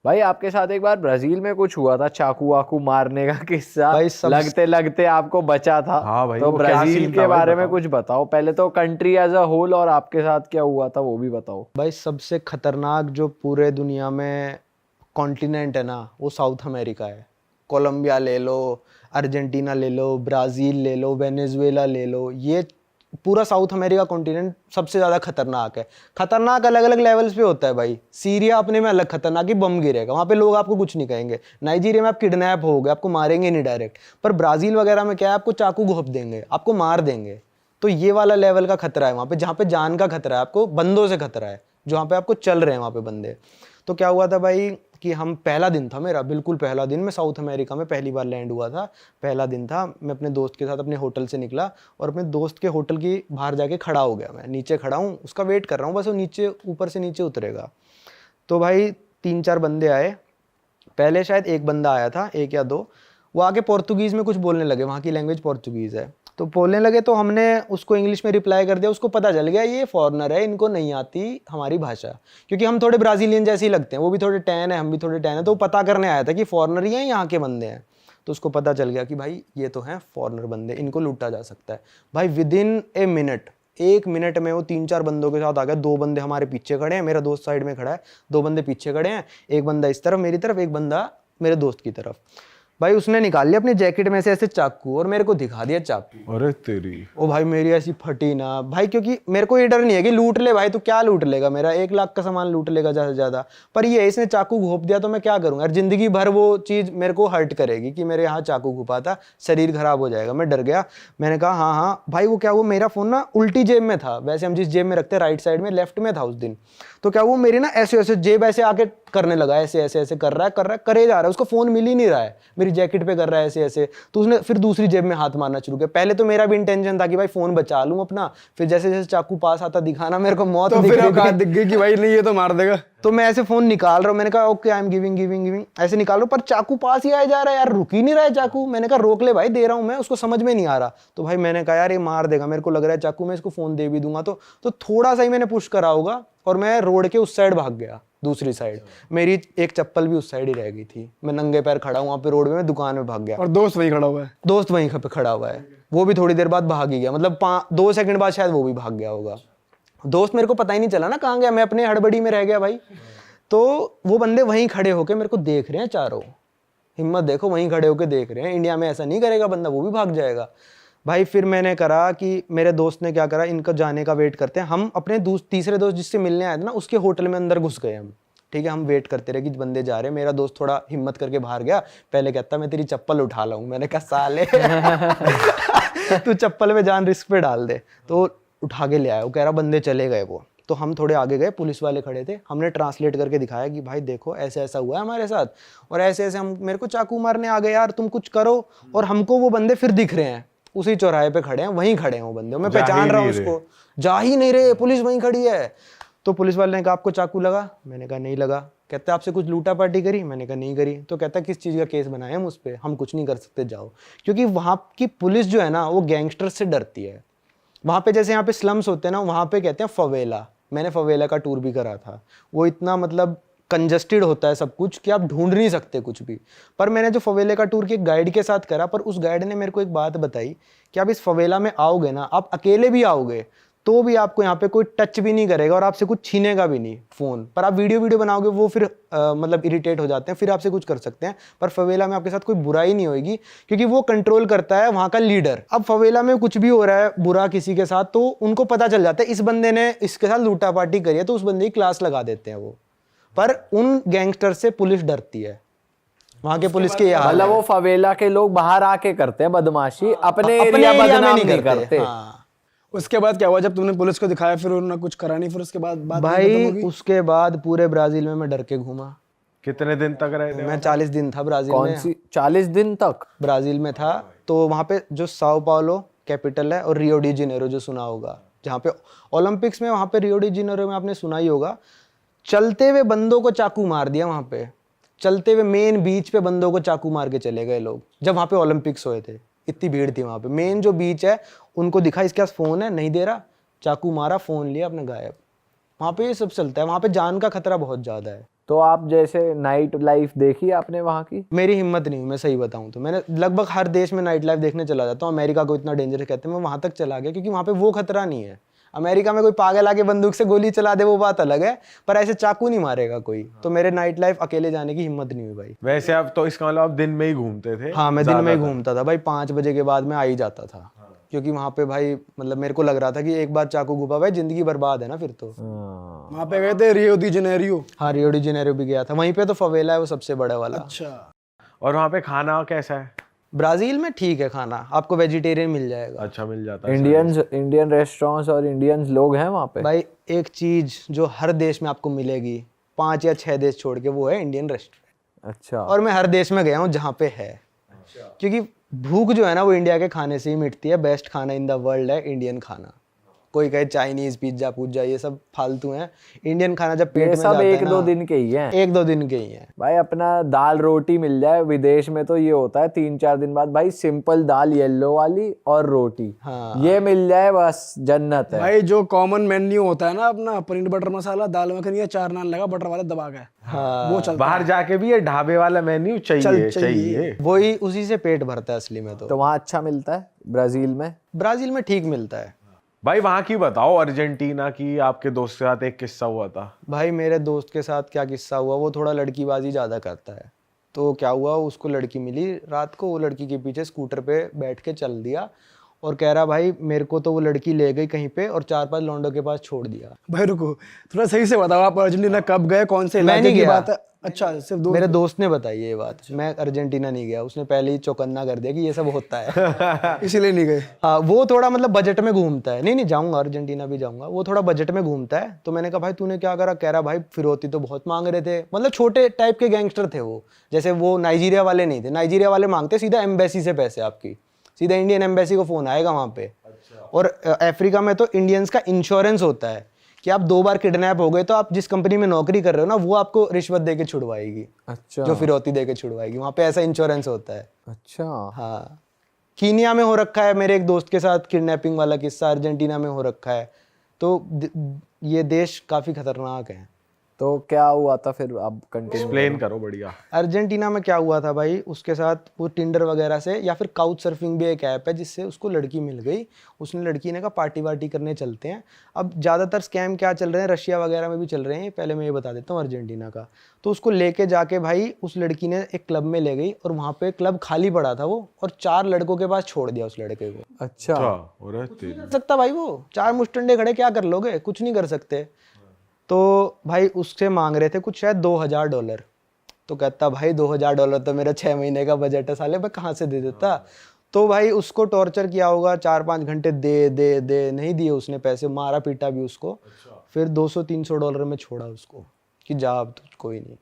भाई आपके साथ एक बार ब्राजील में कुछ हुआ था, चाकू वाकू मारने का किस्सा, भाई लगते लगते आपको बचा था। हाँ भाई, तो वो क्या ब्राजील सीन के था भाई, बारे में बताओ। कुछ बताओ पहले तो, कंट्री एज अ होल, और आपके साथ क्या हुआ था वो भी बताओ। भाई सबसे खतरनाक जो पूरे दुनिया में कॉन्टिनेंट है ना, वो साउथ अमेरिका है। कोलंबिया ले लो, अर्जेंटीना ले लो, ब्राज़ील ले लो, वेनेजुएला ले लो, ये पूरा साउथ अमेरिका कॉन्टिनेंट सबसे ज़्यादा खतरनाक है। खतरनाक अलग अलग लेवल्स पे होता है भाई। सीरिया अपने में अलग खतरनाक, ही बम गिरेगा वहाँ पे, लोग आपको कुछ नहीं कहेंगे। नाइजीरिया में आप किडनैप होगे, आपको मारेंगे नहीं डायरेक्ट। पर ब्राज़ील वगैरह में क्या है, आपको चाकू घोंप देंगे, आपको मार देंगे। तो ये वाला लेवल का खतरा है वहाँ पे, जहाँ पे जान का खतरा है, आपको बंदों से खतरा है, जहाँ पे आपको चल रहे हैं वहाँ पे बंदे। तो क्या हुआ था भाई कि हम, पहला दिन था मेरा, बिल्कुल पहला दिन, मैं साउथ अमेरिका में पहली बार लैंड हुआ था। पहला दिन था, मैं अपने दोस्त के साथ अपने होटल से निकला और अपने दोस्त के होटल की बाहर जाके खड़ा हो गया। मैं नीचे खड़ा हूँ, उसका वेट कर रहा हूँ, बस वो नीचे, ऊपर से नीचे उतरेगा। तो भाई 3-4 बंदे आए। पहले शायद एक बंदा आया था, एक या दो, वो आके पोर्तुगीज़ में कुछ बोलने लगे, वहाँ की लैंग्वेज पोर्तुगीज़ है। तो बोलने लगे तो हमने उसको इंग्लिश में रिप्लाई कर दिया। उसको पता चल गया ये फॉरेनर है, इनको नहीं आती हमारी भाषा, क्योंकि हम थोड़े ब्राज़ीलियन जैसे ही लगते हैं, वो भी थोड़े टैन है, हम भी थोड़े टैन है। तो वो पता करने आया था कि फॉरेनर ही हैं, यहाँ के बंदे हैं। तो उसको पता चल गया कि भाई ये तो हैं फॉरेनर बंदे, इनको लूटा जा सकता है। भाई विदिन ए मिनट, 1 मिनट में वो 3-4 बंदों के साथ आ गया। 2 बंदे हमारे पीछे खड़े हैं, मेरा दोस्त साइड में खड़ा है, 2 बंदे पीछे खड़े हैं, एक बंदा इस तरफ मेरी तरफ, एक बंदा मेरे दोस्त की तरफ। भाई उसने निकाल लिया अपनी जैकेट में से ऐसे चाकू और मेरे को दिखा दिया चाकू। अरे तेरी। ओ भाई मेरी ऐसी फटी ना भाई, क्योंकि मेरे को ये डर नहीं है कि लूट ले भाई, तो क्या लूट लेगा, मेरा 1 लाख का सामान लूट लेगा ज़्यादा से ज़्यादा। पर ये इसने चाकू घोंप दिया तो मैं क्या करूँगा यार, जिंदगी भर वो चीज़ मेरे को हर्ट करेगी कि मेरे यहाँ चाकू घुपा था, शरीर खराब हो जाएगा। मैं डर गया, मैंने कहा हाँ हाँ भाई। वो क्या, वो मेरा फ़ोन ना उल्टी जेब में था, वैसे हम जिस जेब में रखते हैं राइट साइड में, लेफ्ट में था उस दिन। तो क्या वो मेरी ना ऐसे ऐसे जेब ऐसे आके करने लगा, ऐसे ऐसे ऐसे कर रहा है करे जा रहा है, उसको फ़ोन मिल ही नहीं रहा है, मेरी जैकेट पे कर रहा है ऐसे ऐसे। तो उसने फिर दूसरी जेब में हाथ मारना शुरू किया। पहले तो मेरा भी इंटेंशन था कि भाई फ़ोन बचा लूँ अपना, फिर जैसे जैसे चाकू पास आता दिखाना, मेरे को मौत तो दिख फिर रही औकात थी। दिख गई कि भाई नहीं, ये तो मार देगा। तो मैं ऐसे फ़ोन निकाल रहा हूँ, मैंने कहा okay I am giving giving giving, ऐसे निकाल रहा हूँ, पर चाकू पास ही आया जा रहा है यार, रुक ही नहीं रहा है चाकू। मैंने कहा रोक ले भाई, दे रहा हूँ मैं, उसको समझ में नहीं आ रहा। तो भाई मैंने कहा यार ये मार देगा, मेरे को लग रहा है चाकू, मैं इसको फ़ोन दे भी दूंगा। तो थोड़ा सा ही मैंने पुश करा होगा और मैं रोड के उस साइड भाग गया, दूसरी साइड। मेरी एक चप्पल भी उस साइड ही रह गई थी, मैं नंगे पैर खड़ा हूँ वहाँ पे रोड में, दुकान में भाग गया। और दोस्त वहीं खड़ा हुआ है। दोस्त वहीं पे खड़ा हुआ है, वो भी थोड़ी देर बाद भाग ही गया, मतलब 2 सेकंड बाद शायद वो भी भाग गया होगा। दोस्त मेरे को पता ही नहीं चला ना कहाँ गया, मैं अपने हड़बड़ी में रह गया भाई। तो वो बंदे वहीं खड़े होके मेरे को देख रहे हैं चारों, हिम्मत देखो, वहीं खड़े होके देख रहे हैं। इंडिया में ऐसा नहीं करेगा बंदा, वो भी भाग जाएगा भाई। फिर मैंने करा कि मेरे दोस्त ने क्या करा, इनका जाने का वेट करते हैं। हम अपने तीसरे दोस्त जिससे मिलने आए थे ना, उसके होटल में अंदर घुस गए हम। ठीक है, हम वेट करते रहे कि बंदे जा रहे हैं। मेरा दोस्त थोड़ा हिम्मत करके बाहर गया, पहले कहता मैं तेरी चप्पल उठा लाऊं। मैंने कहा साले तू चप्पल पे जान रिस्क पे डाल दे। तो उठा के ले आया, वो कह रहा बंदे चले गए वो। तो हम थोड़े आगे गए, पुलिस वाले खड़े थे, हमने ट्रांसलेट करके दिखाया कि भाई देखो ऐसे ऐसा हुआ है हमारे साथ, और ऐसे ऐसे हम, मेरे को चाकू मारने आ गए यार, तुम कुछ करो। और हमको वो बंदे फिर दिख रहे हैं, उसी चौराहे पे खड़े हैं, वहीं खड़े हैं वो बंदे, मैं पहचान रहा हूँ उसको, जा ही नहीं रहे, पुलिस वहीं खड़ी है। तो पुलिस वाले ने कहा आपको चाकू लगा? मैंने कहा नहीं लगा। कहता आपसे कुछ लूटा पार्टी करी? मैंने कहा नहीं करी। तो कहता किस चीज़ का केस बनाया हम उस पर? हम कुछ नहीं कर सकते, जाओ। क्योंकि वहाँ की पुलिस जो है ना, वो गैंगस्टर से डरती है। वहाँ पे जैसे यहाँ पे स्लम्स होते हैं ना, वहाँ पे कहते हैं फवेला। मैंने फवेला का टूर भी करा था। वो इतना मतलब कंजस्टेड होता है सब कुछ कि आप ढूंढ नहीं सकते कुछ भी। पर मैंने जो फवेले का टूर एक गाइड के साथ करा, पर उस गाइड ने मेरे को एक बात बताई कि आप इस फवेला में आओगे ना, आप अकेले भी आओगे तो भी आपको यहाँ पे कोई टच भी नहीं करेगा और आपसे कुछ छीनेगा भी नहीं फ़ोन। पर आप वीडियो बनाओगे, वो फिर मतलब इरिटेट हो जाते हैं, फिर आपसे कुछ कर सकते हैं। पर फवेला में आपके साथ कोई बुराई नहीं होगी, क्योंकि वो कंट्रोल करता है वहाँ का लीडर। अब फवेला में कुछ भी हो रहा है बुरा किसी के साथ, तो उनको पता चल जाता है इस बंदे ने इसके साथ लूटा पार्टी करी है, तो उस बंदे की क्लास लगा देते हैं वो। पर उन गैंगस्टर से पुलिस डरती है, वहाँ के पुलिस के यहाँ, मतलब वो फवेला के लोग बाहर आके करते हैं बदमाशी, अपने अपने एरिया एरिया में बदनाम नहीं नहीं करते। करते। हाँ। उसके बाद क्या हुआ जब तुमने पुलिस को दिखाया, फिर उन्होंने कुछ करा नहीं, फिर उसके बाद बात नहीं खत्म भाई होगी? उसके बाद पूरे ब्राजील में मैं डर के घूमा। कितने दिन तक रहे थे? मैं 40 दिन था ब्राजील कौन में। सी 40 दिन तक? ब्राजील में था। तो वहाँ पे जो साओ पाउलो कैपिटल है, और रियो डी जेनेरो जो सुना होगा, जहाँ पे ओलंपिक्स में, वहाँ पे रियो डी जेनेरो में आपने सुना ही होगा, चलते हुए बंदों को चाकू मार दिया वहाँ पे। चलते हुए मेन बीच पे बंदों को चाकू मार के चले गए लोग, जब वहाँ पे ओलंपिक्स हुए थे। इतनी भीड़ थी वहाँ पे। मेन जो बीच है, उनको दिखा इसके पास फ़ोन है, नहीं दे रहा, चाकू मारा, फ़ोन लिया, अपने गायब। वहाँ पे ये सब चलता है, वहाँ पे जान का खतरा बहुत ज़्यादा है। तो आप जैसे नाइट लाइफ देखी आपने वहाँ की? मेरी हिम्मत नहीं हुई, मैं सही बताऊं तो मैंने लगभग हर देश में नाइट लाइफ देखने चला जाता हूँ। अमेरिका को इतना डेंजर कहते हैं, मैं वहां तक चला गया क्योंकि वहां पे वो खतरा नहीं है। अमेरिका में कोई पागल आके बंदूक से गोली चला दे वो बात अलग है, पर ऐसे चाकू नहीं मारेगा कोई। तो मेरे नाइट लाइफ अकेले जाने की हिम्मत नहीं हुई भाई। वैसे आप तो इसका मतलब आप दिन में ही घूमते थे? हाँ, मैं दिन में ही घूमता था भाई, 5 बजे के बाद मैं आ ही जाता था। क्योंकि वहां पे भाई मतलब मेरे को लग रहा था कि एक बार चाकू घुपा भाई जिंदगी बर्बाद है ना फिर तो। वहाँ पे गए थे रियो डी जेनेरियो? हाँ, रियो डी जेनेरियो भी गया था, वहीं पे तो फवेला है वो सबसे बड़ा वाला। अच्छा। और वहाँ पे खाना कैसा है? ब्राजील में ठीक है खाना, आपको वेजिटेरियन मिल जाएगा। अच्छा मिल जाता है? इंडियन रेस्टोरेंट्स और इंडियंस लोग हैं वहाँ पे? भाई एक चीज जो हर देश में आपको मिलेगी 5 या 6 देश छोड़ के, वो है इंडियन रेस्टोरेंट। अच्छा। और मैं हर देश में गया हूँ जहाँ पे है। क्योंकि भूख जो है ना वो इंडिया के खाने से ही मिटती है। बेस्ट खाना इन द वर्ल्ड है इंडियन खाना। कोई कहे चाइनीज पिज्जा पुज्जा ये सब फालतू हैं। इंडियन खाना जब पेट ये में सब जाता है एक ना, दो दिन के ही हैं। 1-2 दिन के ही हैं भाई अपना दाल रोटी मिल जाए, विदेश में तो ये होता है 3-4 दिन बाद भाई सिंपल दाल येलो वाली और रोटी। हाँ। ये मिल जाए बस जन्नत है। भाई जो कॉमन मेन्यू होता है ना अपना, पनीर बटर मसाला, दाल मखनी या 4 नान लगा बटर वाला दबा के, वो चलता बाहर जाके भी ये ढाबे वाला मेन्यू चाहिए। वही उसी से पेट भरता है असली में। तो वहाँ अच्छा मिलता है ब्राजील में? ब्राजील में ठीक मिलता है भाई। वहाँ की बताओ, अर्जेंटीना की। आपके दोस्त के साथ एक किस्सा हुआ था। भाई। मेरे दोस्त के साथ क्या किस्सा हुआ, वो थोड़ा लड़कीबाजी ज़्यादा करता है। तो क्या हुआ, उसको लड़की मिली रात को, वो लड़की के पीछे स्कूटर पे बैठ के चल दिया और कह रहा भाई मेरे को तो वो लड़की ले गई कहीं पे और 4-5 लौंडों के पास छोड़ दिया। भाई रुको, थोड़ा सही से बताओ, आप अर्जेंटीना कब गए, कौन से मैं इलाके नहीं की गया। बात है? अच्छा, सिर्फ दो। मेरे दोस्त ने बताई ये बात। मैं अर्जेंटीना नहीं गया, उसने पहले ही चौकन्ना कर दिया कि ये सब होता है। इसीलिए नहीं गए? हाँ, वो थोड़ा मतलब बजट में घूमता है। नहीं जाऊंगा, अर्जेंटीना भी जाऊंगा। वो थोड़ा बजट में घूमता है। तो मैंने कहा भाई तूने क्या करा? कह रहा भाई फिरौती तो बहुत मांग रहे थे। मतलब छोटे टाइप के गैंगस्टर थे वो। जैसे वो नाइजीरिया वाले नहीं थे। नाइजीरिया वाले मांगते सीधा एम्बेसी से पैसे, आपकी सीधा इंडियन एम्बेसी को फोन आएगा वहां पे। और अफ्रीका में तो इंडियंस का इंश्योरेंस होता है कि आप 2 बार किडनैप हो गए तो आप जिस कंपनी में नौकरी कर रहे हो ना, वो आपको रिश्वत दे के छुड़वाएगी। अच्छा। जो फिरौती दे के छुड़वाएगी, वहां पे ऐसा इंश्योरेंस होता है। अच्छा। हाँ, कीनिया में हो रखा है मेरे एक दोस्त के साथ किडनैपिंग वाला किस्सा, अर्जेंटीना में हो रखा है। तो ये देश काफी खतरनाक है। तो क्या हुआ था फिर? आप कंटिन्यू एक्सप्लेन करो बढ़िया। अर्जेंटीना में क्या हुआ था भाई, उसके साथ वो टिंडर वगैरह से या फिर काउच सर्फिंग भी एक ऐप है जिससे उसको लड़की मिल गई। उसने लड़की ने कहा पार्टी वार्टी करने चलते हैं। अब ज़्यादातर स्कैम क्या चल रहे हैं, रशिया वगैरह में भी चल रहे हैं, पहले मैं ये बता देता हूँ अर्जेंटीना का। तो उसको लेके जाके भाई उस लड़की ने एक क्लब में ले गई और वहाँ पे क्लब खाली पड़ा था वो, और 4 लड़कों के पास छोड़ दिया उस लड़के को। अच्छा। कर सकता भाई, वो 4 मुस्टंडे खड़े क्या कर लोगे? कुछ नहीं कर सकते। तो भाई उससे मांग रहे थे कुछ शायद $2000। तो कहता भाई $2000 तो मेरा 6 महीने का बजट है साले, मैं कहाँ से दे देता? तो भाई उसको टॉर्चर किया होगा 4-5 घंटे, दे नहीं दिए उसने पैसे, मारा पीटा भी उसको। फिर $200-300 में छोड़ा उसको कि जा अब तो कोई नहीं।